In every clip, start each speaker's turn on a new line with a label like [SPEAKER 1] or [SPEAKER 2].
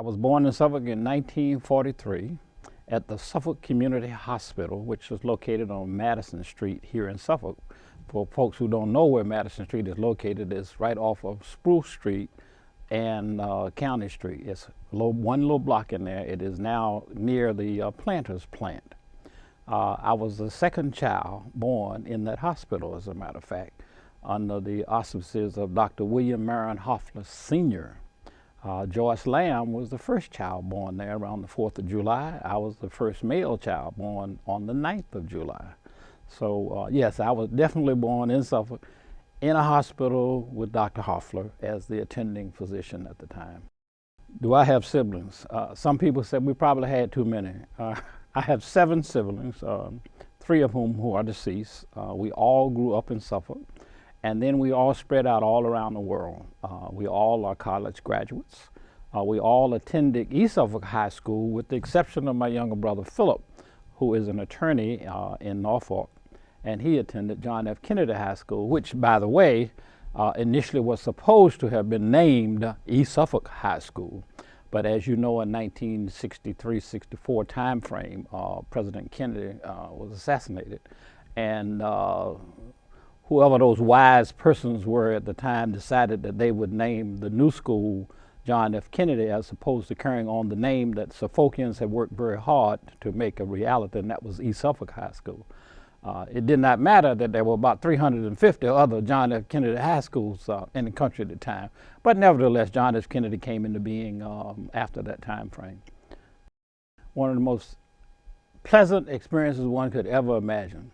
[SPEAKER 1] was born in Suffolk in 1943 at the Suffolk Community Hospital, which is located on Madison Street here in Suffolk. For folks who don't know where Madison Street is located, it's right off of Spruce Street and County Street. It's one little block in there. It is now near the Planters plant. I was the second child born in that hospital, as a matter of fact, under the auspices of Dr. William Marion Hoffler Sr. Joyce Lamb was the first child born there around the 4th of July. I was the first male child born on the 9th of July. So yes, I was definitely born in Suffolk in a hospital with Dr. Hoffler as the attending physician at the time. Do I have siblings? Some people said we probably had too many. I have 7 siblings, 3 of whom who are deceased. We all grew up in Suffolk. And then we all spread out all around the world. We all are college graduates. We all attended East Suffolk High School, with the exception of my younger brother Philip, who is an attorney in Norfolk. And he attended John F. Kennedy High School, which, by the way, initially was supposed to have been named East Suffolk High School. But as you know, in 1963-64 time frame, President Kennedy was assassinated. And whoever those wise persons were at the time decided that they would name the new school John F. Kennedy, as opposed to carrying on the name that Suffolkians had worked very hard to make a reality, and that was East Suffolk High School. It did not matter that there were about 350 other John F. Kennedy high schools in the country at the time, but nevertheless, John F. Kennedy came into being after that time frame. One of the most pleasant experiences one could ever imagine.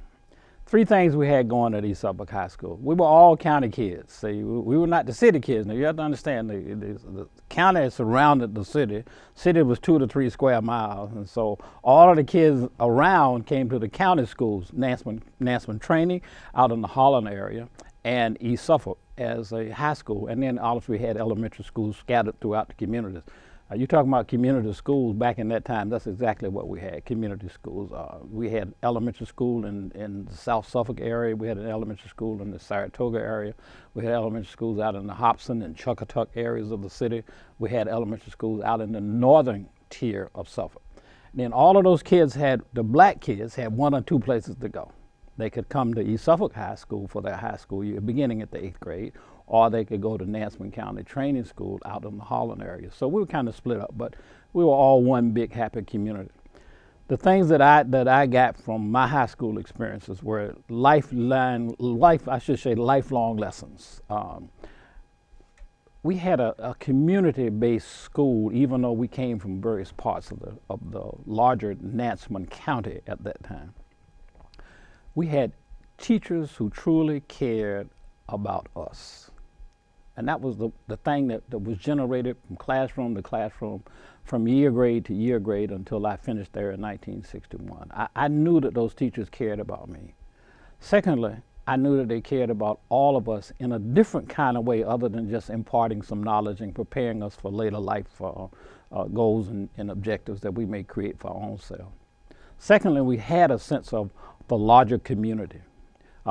[SPEAKER 1] 3 things we had going at East Suffolk High School. We were all county kids. See, we were not the city kids. Now you have to understand, the county surrounded the city. City was 2 to 3 square miles, and so all of the kids around came to the county schools, Nansemond Training out in the Holland area, and East Suffolk as a high school. And then obviously we had elementary schools scattered throughout the communities. You're talking about community schools back in that time. That's exactly what we had, community schools. We had elementary school in the South Suffolk area. We had an elementary school in the Saratoga area. We had elementary schools out in the Hobson and Chuckatuck areas of the city. We had elementary schools out in the northern tier of Suffolk. And then all of those kids the black kids had 1 or 2 places to go. They could come to East Suffolk High School for their high school year, beginning at the 8th grade, or they could go to Nansemond County Training School out in the Holland area. So we were kind of split up, but we were all one big happy community. The things that I got from my high school experiences were lifelong lessons. We had a community-based school, even though we came from various parts of the larger Nansemond County at that time. We had teachers who truly cared about us. And that was the thing that was generated from classroom to classroom, from year grade to year grade, until I finished there in 1961. I knew that those teachers cared about me. Secondly, I knew that they cared about all of us in a different kind of way, other than just imparting some knowledge and preparing us for later life goals and objectives that we may create for our own self. Secondly, we had a sense of the larger community.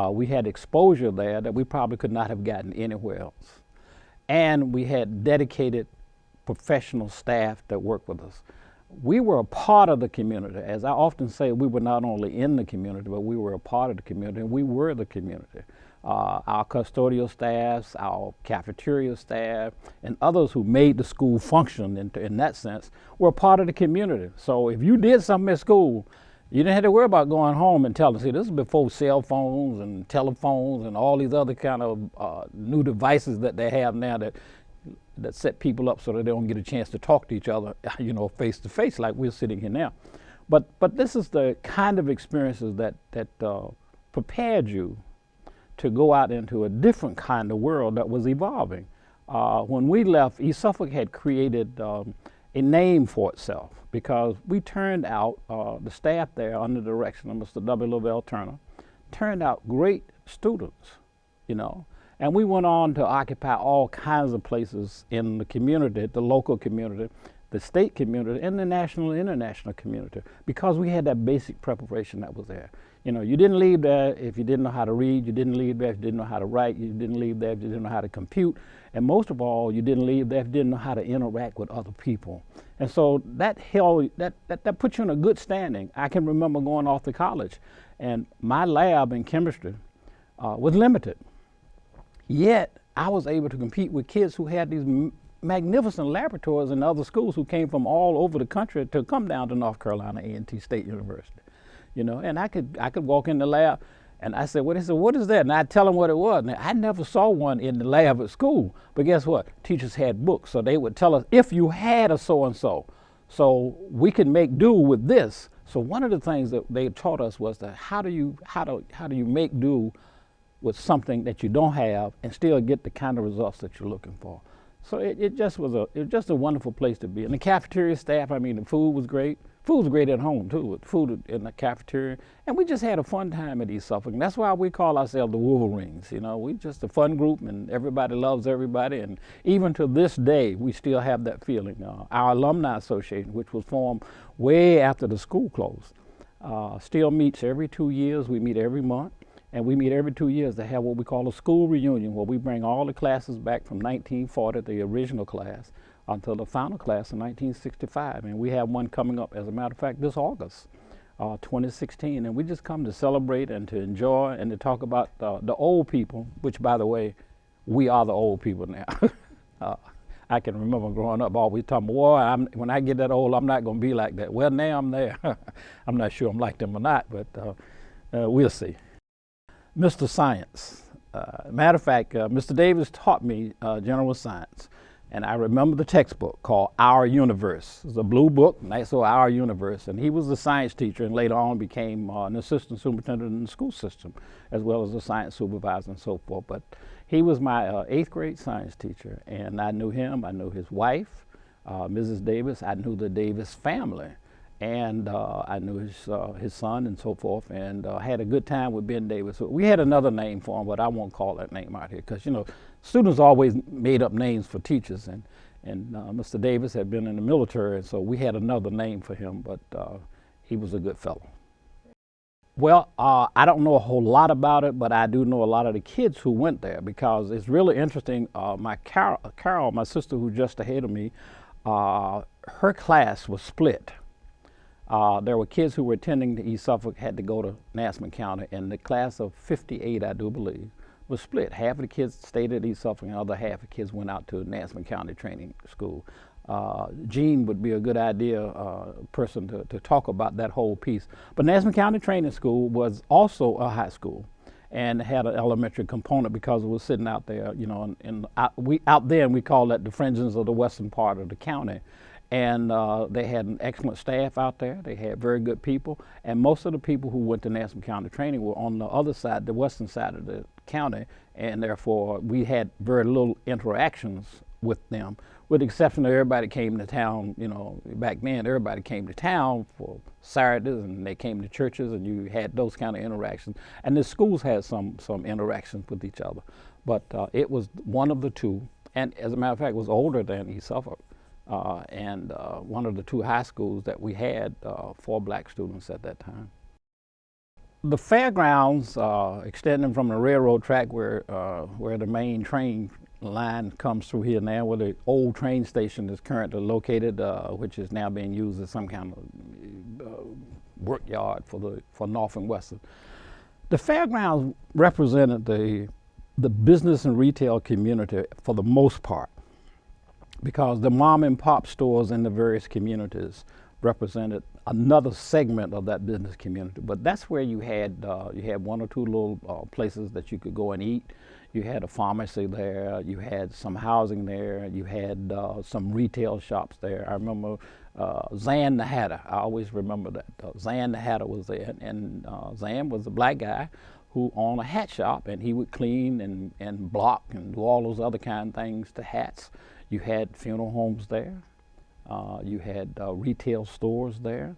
[SPEAKER 1] We had exposure there that we probably could not have gotten anywhere else. And we had dedicated professional staff that worked with us. We were a part of the community. As I often say, we were not only in the community, but we were a part of the community, and we were the community. Our custodial staffs, our cafeteria staff, and others who made the school function in that sense were a part of the community. So if you did something at school, you didn't have to worry about going home and telling. See, this is before cell phones and telephones and all these other kind of new devices that they have now that set people up so that they don't get a chance to talk to each other, you know, face to face like we're sitting here now. But this is the kind of experiences that prepared you to go out into a different kind of world that was evolving. When we left, East Suffolk had created a name for itself, because we turned out, the staff there under the direction of Mr. W. Lavelle Turner, turned out great students, you know. And we went on to occupy all kinds of places in the community, the local community, the state community, and the national and international community, because we had that basic preparation that was there. You know, you didn't leave there if you didn't know how to read. You didn't leave there if you didn't know how to write. You didn't leave there if you didn't know how to compute. And most of all, you didn't leave there if you didn't know how to interact with other people. And so that puts you in a good standing. I can remember going off to college, and my lab in chemistry was limited. Yet I was able to compete with kids who had these magnificent laboratories in other schools who came from all over the country to come down to North Carolina A&T State University. You know, and I could walk in the lab, and I said, "What is it? What is that?" And I'd tell them what it was. Now, I never saw one in the lab at school, but guess what? Teachers had books, so they would tell us if you had a so and so we could make do with this. So one of the things that they taught us was that how do you make do with something that you don't have and still get the kind of results that you're looking for. So it was just a wonderful place to be. And the cafeteria staff, I mean, the food was great. Food was great at home too, with food in the cafeteria. And we just had a fun time at East Suffolk. And that's why we call ourselves the Wolverines. You know, we just a fun group, and everybody loves everybody. And even to this day, we still have that feeling. Our Alumni Association, which was formed way after the school closed, still meets every 2 years. We meet every month. And we meet every 2 years to have what we call a school reunion, where we bring all the classes back from 1940, the original class, until the final class in 1965. And we have one coming up, as a matter of fact, this August, 2016. And we just come to celebrate and to enjoy and to talk about the old people, which, by the way, we are the old people now. I can remember growing up always talking, boy, when I get that old, I'm not going to be like that. Well, now I'm there. I'm not sure I'm like them or not, but we'll see. Mr. Science. Matter of fact, Mr. Davis taught me general science. And I remember the textbook called Our Universe. It was a blue book, nice old Our Universe. And he was a science teacher, and later on became an assistant superintendent in the school system, as well as a science supervisor and so forth. But he was my 8th grade science teacher, and I knew him. I knew his wife, Mrs. Davis. I knew the Davis family, and I knew his son and so forth, and had a good time with Ben Davis. So we had another name for him, but I won't call that name out here, because, you know, students always made up names for teachers, and Mr. Davis had been in the military, and so we had another name for him, but he was a good fellow. Well, I don't know a whole lot about it, but I do know a lot of the kids who went there, because it's really interesting. My Carol, my sister who's just ahead of me, her class was split. There were kids who were attending to East Suffolk, had to go to Nansemond County, and the class of 58, I do believe, was split. Half of the kids stayed at East Suffolk, and the other half of the kids went out to Nansemond County Training School. Gene would be a good person to talk about that whole piece. But Nansemond County Training School was also a high school, and had an elementary component, because it was sitting out there, you know, out there, and we call that the fringes of the western part of the county. And they had an excellent staff out there. They had very good people. And most of the people who went to Nansemond County Training were on the other side, the western side of the county. And therefore, we had very little interactions with them, with the exception of everybody came to town. You know, back then, everybody came to town for Saturdays, and they came to churches, and you had those kind of interactions. And the schools had some interactions with each other. But it was one of the two. And as a matter of fact, it was older than East Suffolk. And one of the two high schools that we had for black students at that time. The fairgrounds, extending from the railroad track where the main train line comes through here now, where the old train station is currently located, which is now being used as some kind of work yard for North and Western. The fairgrounds represented the business and retail community for the most part, because the mom and pop stores in the various communities represented another segment of that business community. But that's where you had one or two little places that you could go and eat. You had a pharmacy there, you had some housing there, you had some retail shops there. I remember Zan the Hatter. I always remember that. Zan the Hatter was there, and Zan was a black guy who owned a hat shop, and he would clean and block and do all those other kind of things to hats. You had funeral homes there. You had retail stores there.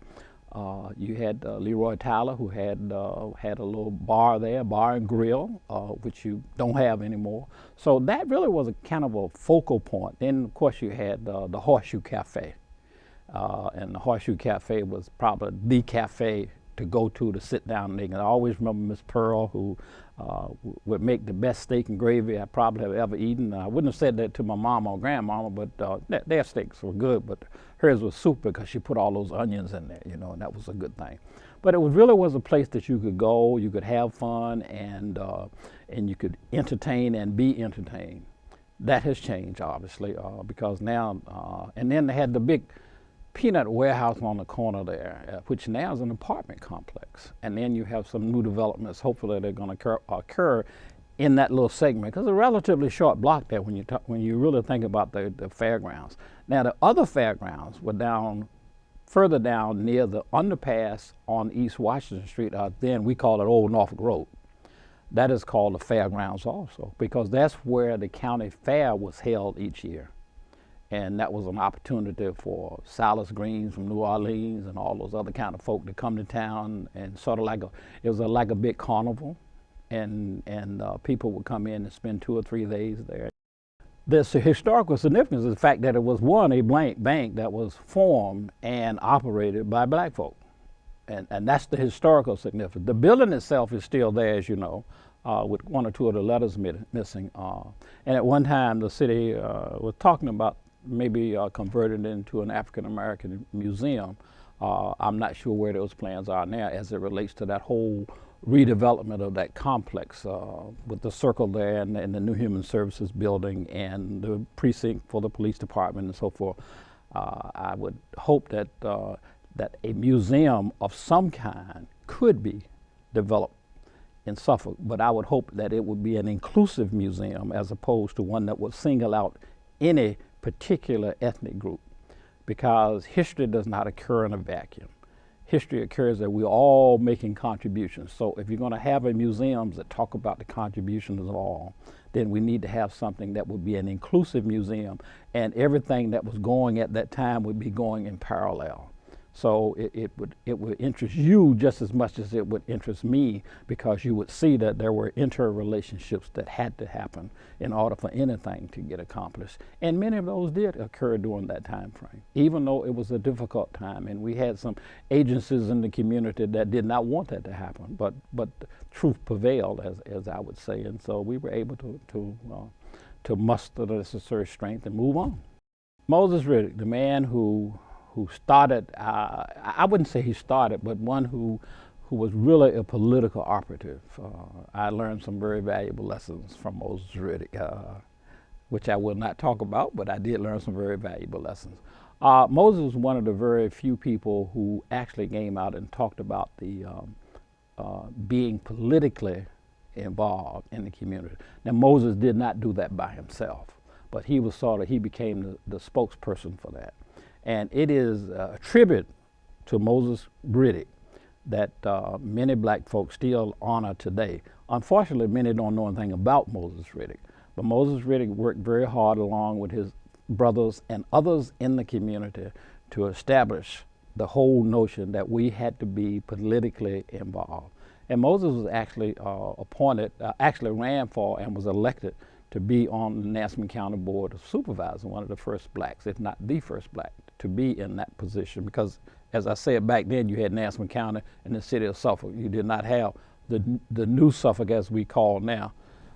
[SPEAKER 1] You had Leroy Tyler, who had a little bar there, bar and grill, which you don't have anymore. So that really was a kind of a focal point. Then, of course, you had the Horseshoe Cafe. And the Horseshoe Cafe was probably the cafe to go to sit down and eat. I always remember Miss Pearl, who would make the best steak and gravy I probably have ever eaten. I wouldn't have said that to my mama or grandmama, but their steaks were good, but hers was soup because she put all those onions in there, you know, and that was a good thing. But it really was a place that you could go, you could have fun, and you could entertain and be entertained. That has changed, obviously, because now, and then they had the big peanut warehouse on the corner there, which now is an apartment complex. And then you have some new developments, hopefully they're going to occur in that little segment, because it's a relatively short block there when you really think about the fairgrounds. Now, the other fairgrounds were further down near the underpass on East Washington Street, then we call it Old Norfolk Road. That is called the fairgrounds also, because that's where the county fair was held each year. And that was an opportunity for Silas Greens from New Orleans and all those other kind of folk to come to town, and sort of like it was like a big carnival, and people would come in and spend 2 or 3 days there. There's a historical significance of the fact that it was a blank bank that was formed and operated by black folk. And that's the historical significance. The building itself is still there, as you know, with 1 or 2 of the letters missing. And at one time, the city was talking about maybe converting it into an African American museum. I'm not sure where those plans are now as it relates to that whole redevelopment of that complex with the circle there and the new Human Services building and the precinct for the police department and so forth. I would hope that that a museum of some kind could be developed in Suffolk, but I would hope that it would be an inclusive museum as opposed to one that would single out any particular ethnic group, because history does not occur in a vacuum. History occurs that we're all making contributions. So if you're going to have a museum that talk about the contributions of all, then we need to have something that would be an inclusive museum, and everything that was going at that time would be going in parallel. So it would interest you just as much as it would interest me, because you would see that there were interrelationships that had to happen in order for anything to get accomplished. And many of those did occur during that time frame, even though it was a difficult time. And we had some agencies in the community that did not want that to happen, but truth prevailed, as I would say. And so we were able to muster the necessary strength and move on. Moses Riddick, the man who started, I wouldn't say he started, but one who was really a political operative. I learned some very valuable lessons from Moses Riddick, which I will not talk about, but I did learn some very valuable lessons. Moses was one of the very few people who actually came out and talked about the being politically involved in the community. Now, Moses did not do that by himself, but he became the spokesperson for that. And it is a tribute to Moses Riddick that many black folks still honor today. Unfortunately, many don't know anything about Moses Riddick, but Moses Riddick worked very hard along with his brothers and others in the community to establish the whole notion that we had to be politically involved. And Moses was actually actually ran for and was elected to be on the Nassau County Board of Supervisors, one of the first blacks, if not the first black, to be in that position. Because, as I said, back then you had Nassau County and the city of Suffolk. You did not have the new Suffolk as we call now.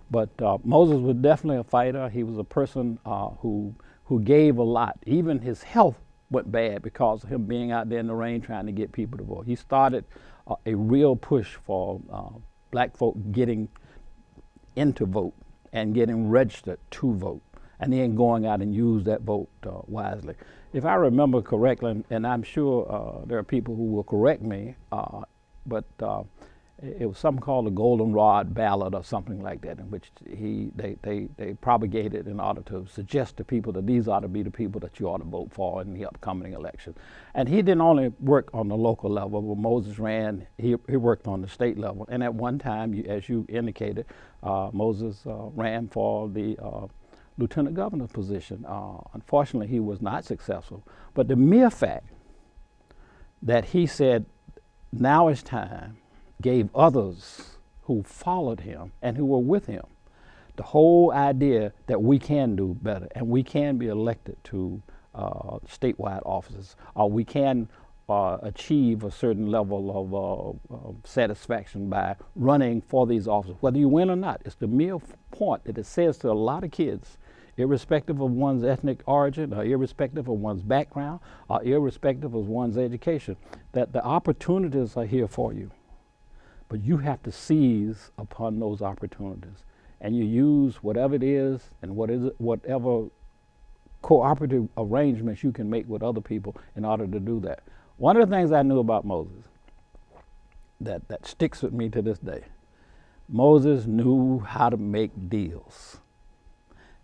[SPEAKER 1] But Moses was definitely a fighter. He was a person who gave a lot. Even his health went bad because of him being out there in the rain trying to get people to vote. He started a real push for black folk getting into vote and getting registered to vote, and then going out and use that vote wisely. If I remember correctly, and I'm sure there are people who will correct me, but it was something called the Golden Rod Ballot or something like that, in which they propagated in order to suggest to people that these ought to be the people that you ought to vote for in the upcoming election. And he didn't only work on the local level, but Moses he worked on the state level. And at one time, as you indicated, Moses ran for the lieutenant governor position. Unfortunately, he was not successful. But the mere fact that he said, now is time, gave others who followed him and who were with him the whole idea that we can do better and we can be elected to statewide offices, or we can achieve a certain level of satisfaction by running for these offices, whether you win or not. It's the mere point that it says to a lot of kids, irrespective of one's ethnic origin, or irrespective of one's background, or irrespective of one's education, that the opportunities are here for you. But you have to seize upon those opportunities. And you use whatever it is and whatever cooperative arrangements you can make with other people in order to do that. One of the things I knew about Moses that sticks with me to this day, Moses knew how to make deals.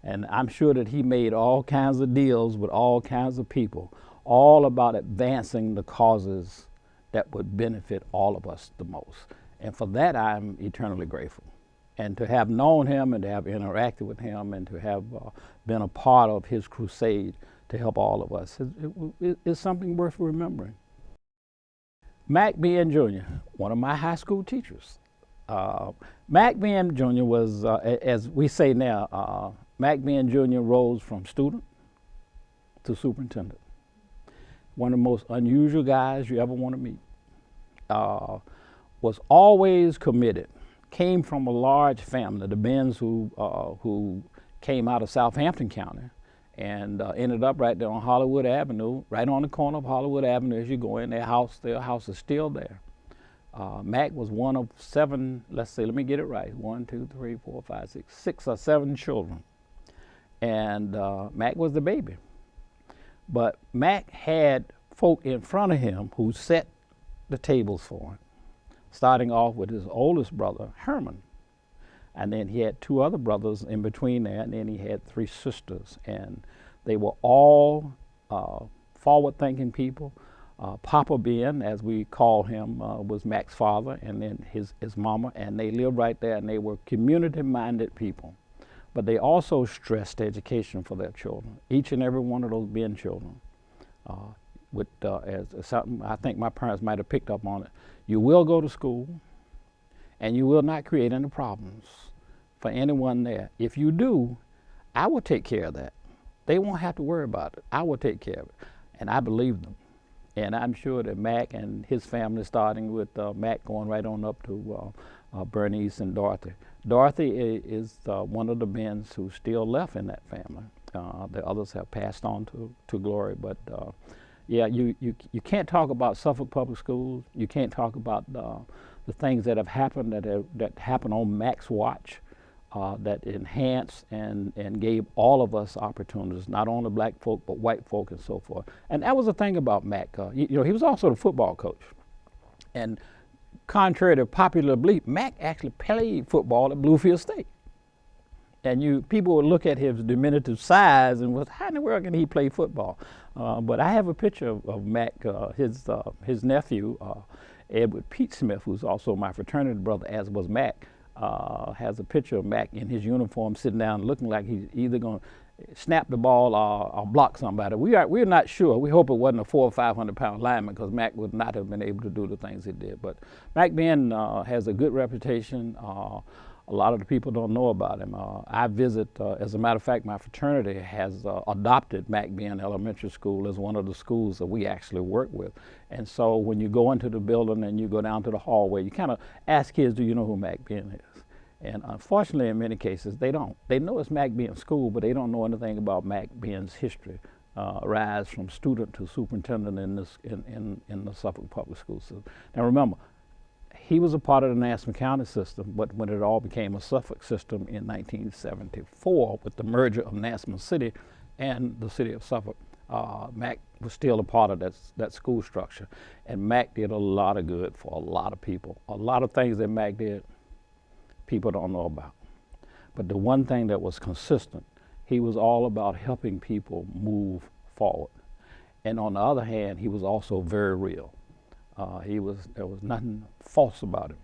[SPEAKER 1] And I'm sure that he made all kinds of deals with all kinds of people, all about advancing the causes that would benefit all of us the most. And for that, I'm eternally grateful. And to have known him and to have interacted with him and to have been a part of his crusade to help all of us is something worth remembering. Mac Bean Jr., one of my high school teachers. Mac Bean Jr. was, as we say now, Mac Bean Jr. rose from student to superintendent. One of the most unusual guys you ever want to meet. Was always committed. Came from a large family, the Benns who came out of Southampton County and ended up right there on Hollywood Avenue, right on the corner of Hollywood Avenue as you go in. Their house is still there. Mac was one of 7, let's say, let me get it right, 1, 2, 3, 4, 5, 6 or 7 children. And Mac was the baby. But Mac had folk in front of him who set the tables for him, starting off with his oldest brother, Herman. And then he had 2 other brothers in between there, and then he had 3 sisters. And they were all forward-thinking people. Papa Ben, as we call him, was Mac's father, and then his mama, and they lived right there, and they were community-minded people. But they also stressed education for their children, each and every one of those Ben children. As something I think my parents might have picked up on it. You will go to school, and you will not create any problems for anyone there. If you do, I will take care of that. They won't have to worry about it. I will take care of it. And I believe them. And I'm sure that Mac and his family, starting with Mac going right on up to Bernice and Dorothy. Dorothy is one of the Benns who still left in that family. The others have passed on to glory, but yeah, you can't talk about Suffolk Public Schools. You can't talk about the things that have happened that happened on Mac's watch, that enhanced and gave all of us opportunities, not only black folk but white folk and so forth. And that was the thing about Mac. He was also the football coach, and contrary to popular belief, Mac actually played football at Bluefield State. And people would look at his diminutive size and how in the world can he play football? But I have a picture of Mac, his nephew, Edward Pete Smith, who's also my fraternity brother, as was Mac, has a picture of Mac in his uniform sitting down looking like he's either going to snap the ball or block somebody. We're not sure. We hope it wasn't a 400 or 500 pound lineman, because Mac would not have been able to do the things he did. But Mac Ben has a good reputation. A lot of the people don't know about him. I visit, as a matter of fact, my fraternity has adopted Mac Ben Elementary School as one of the schools that we actually work with. And so when you go into the building and you go down to the hallway, you kind of ask kids, do you know who Mac Ben is? And unfortunately, in many cases, they don't. They know it's Mac Ben School, but they don't know anything about Mac Ben's history, rise from student to superintendent in the Suffolk Public School system. Now remember, he was a part of the Nassau County system, but when it all became a Suffolk system in 1974 with the merger of Nassau City and the city of Suffolk, Mac was still a part of that school structure. And Mac did a lot of good for a lot of people. A lot of things that Mac did, people don't know about. But the one thing that was consistent, he was all about helping people move forward. And on the other hand, he was also very real. There was nothing false about him.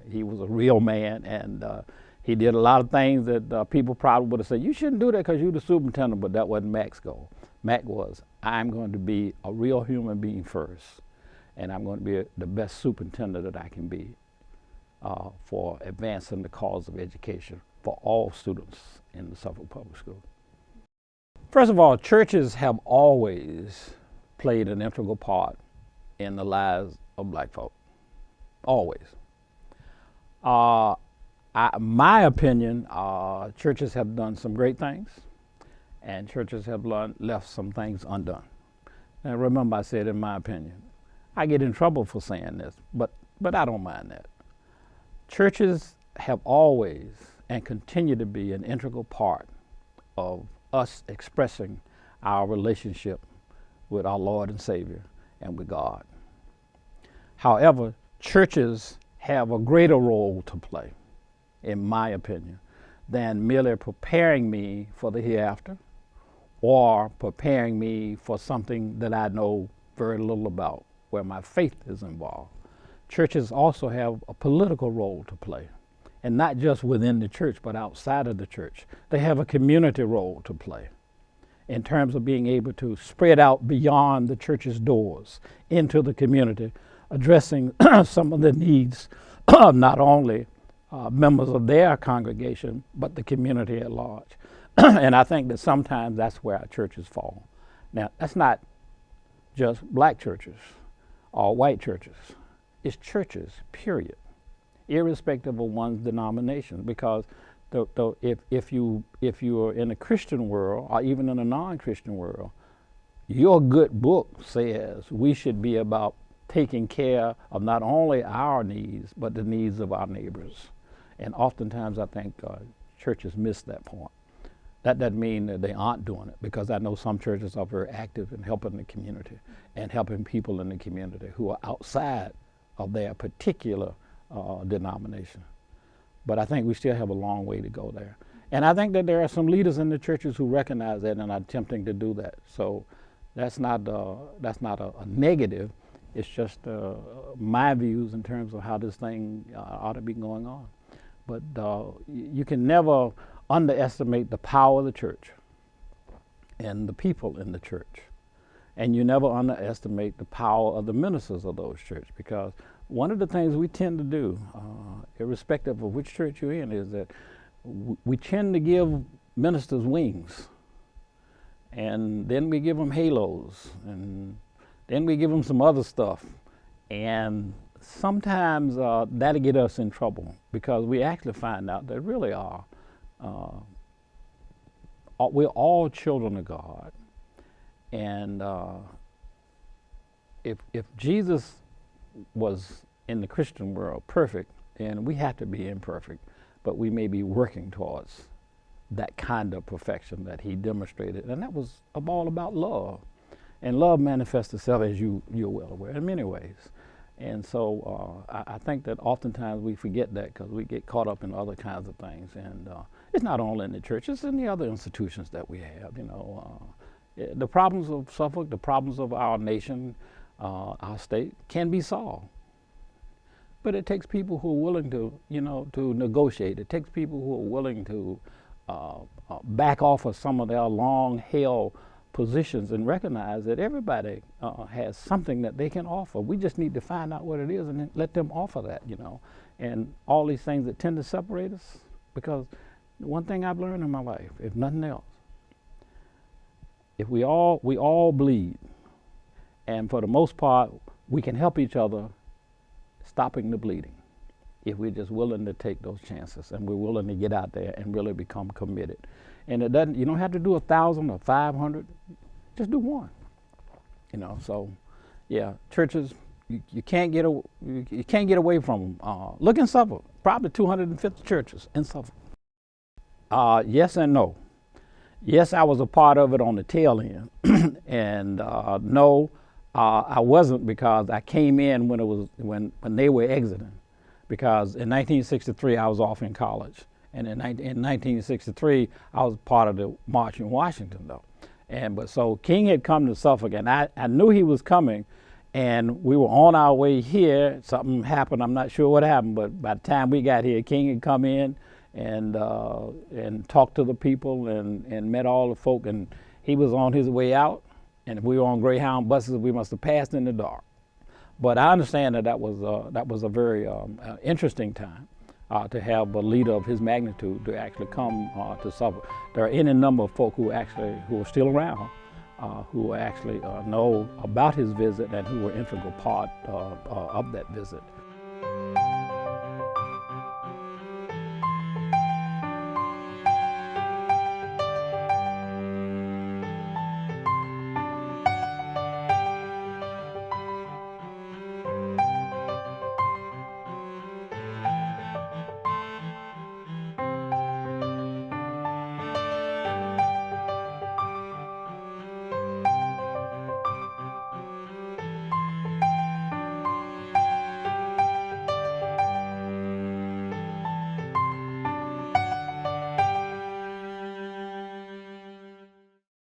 [SPEAKER 1] He was a real man, and he did a lot of things that people probably would have said, you shouldn't do that because you're the superintendent, but that wasn't Mac's goal. Mac was, I'm going to be a real human being first, and I'm going to be the best superintendent that I can be for advancing the cause of education for all students in the Suffolk Public School. First of all, churches have always played an integral part in the lives of black folk, always. Uh, my opinion, churches have done some great things, and churches have left some things undone. And remember, I said, in my opinion, I get in trouble for saying this, but I don't mind that. Churches have always and continue to be an integral part of us expressing our relationship with our Lord and Savior and with God. However, churches have a greater role to play, in my opinion, than merely preparing me for the hereafter or preparing me for something that I know very little about, where my faith is involved. Churches also have a political role to play, and not just within the church, but outside of the church. They have a community role to play in terms of being able to spread out beyond the church's doors into the community, addressing some of the needs of not only members of their congregation, but the community at large. And I think that sometimes that's where our churches fall. Now, that's not just black churches or white churches. It's churches, period, irrespective of one's denomination. Because if you are in a Christian world or even in a non-Christian world, your good book says we should be about taking care of not only our needs, but the needs of our neighbors. And oftentimes I think churches miss that point. That doesn't mean that they aren't doing it, because I know some churches are very active in helping the community and helping people in the community who are outside of their particular denomination. But I think we still have a long way to go there. And I think that there are some leaders in the churches who recognize that and are attempting to do that. So that's not a negative. It's just my views in terms of how this thing ought to be going on. But you can never underestimate the power of the church and the people in the church. And you never underestimate the power of the ministers of those churches, because one of the things we tend to do, irrespective of which church you're in, is that we tend to give ministers wings, and then we give them halos, and then we give them some other stuff. And sometimes that'll get us in trouble, because we actually find out that really we're all children of God. And if Jesus was in the Christian world perfect, then we have to be imperfect, but we may be working towards that kind of perfection that he demonstrated. And that was all about love. And love manifests itself, as you're well aware, in many ways. And so I think that oftentimes we forget that, because we get caught up in other kinds of things. And it's not only in the church, it's in the other institutions that we have. The problems of Suffolk, the problems of our nation, our state, can be solved. But it takes people who are willing to, to negotiate. It takes people who are willing to back off of some of their long-held positions and recognize that everybody has something that they can offer. We just need to find out what it is and then let them offer that, And all these things that tend to separate us, because one thing I've learned in my life, if nothing else, if we all bleed, and for the most part, we can help each other stopping the bleeding, if we're just willing to take those chances and we're willing to get out there and really become committed. And you don't have to do 1,000 or 500, just do one. So yeah, churches, you can't get away from them. Look in Suffolk, probably 250 churches in Suffolk. Yes and no. Yes, I was a part of it on the tail end, and no, I wasn't, because I came in when they were exiting. Because in 1963 I was off in college, and in 1963 I was part of the March in Washington, though. But so King had come to Suffolk, and I knew he was coming, and we were on our way here. Something happened. I'm not sure what happened, but by the time we got here, King had come in and talked to the people and met all the folk, and he was on his way out, and if we were on Greyhound buses, we must have passed in the dark. But I understand that was a very interesting time to have a leader of his magnitude to actually come to Suffolk. There are any number of folk who are still around, who actually know about his visit and who were integral part of that visit.